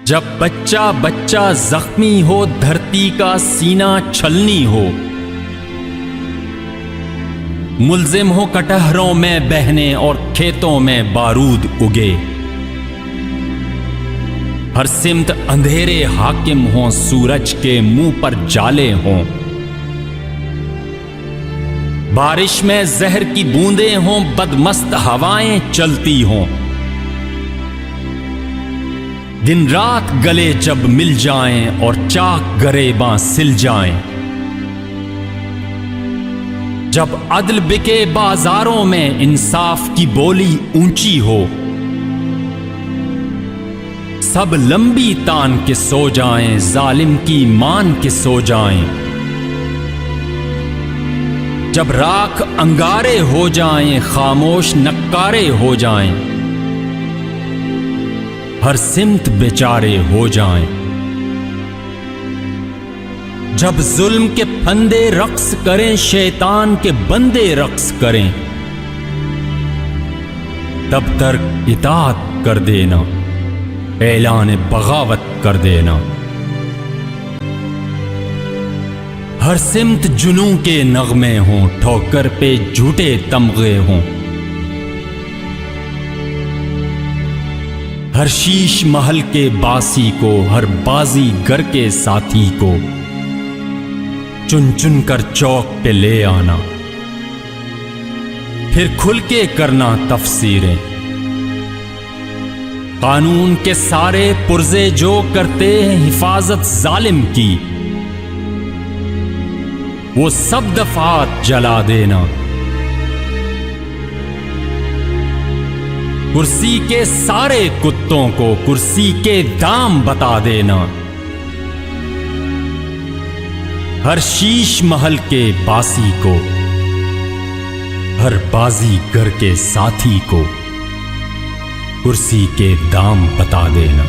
जब बच्चा बच्चा जख्मी हो, धरती का सीना छलनी हो, मुल्जिम हो कटहरों में बहने और खेतों में बारूद उगे। हर सिमत अंधेरे हाकिम हों, सूरज के मुंह पर जाले हों, बारिश में जहर की बूंदें हों, बदमस्त हवाएं चलती हों। दिन रात गले जब मिल जाएं और चाक गरेबां सिल जाएं, जब अदल बिके बाजारों में, इंसाफ की बोली ऊंची हो, सब लंबी तान के सो जाएं, जालिम की मान के सो जाएं। जब राख अंगारे हो जाएं, खामोश नक्कारे हो जाएं, हर सिमत बेचारे हो जाएं। जब जुल्म के फंदे रक्स करें, शैतान के बंदे रक्स करें, तब तक इताअत कर देना, ऐलान बगावत कर देना। हर सिमत जुनूं के नगमे हों, ठोकर पे झूठे तमगे हों, हर शीश महल के बासी को, हर बाजी गर के साथी को चुन चुन कर चौक पे ले आना, फिर खुल के करना तफसीरें। कानून के सारे पुर्जे जो करते हैं हिफाजत जालिम की, वो सब दफात जला देना। कुर्सी के सारे कुत्तों को कुर्सी के दाम बता देना, हर शीश महल के बासी को, हर बाजीगर के साथी को कुर्सी के दाम बता देना।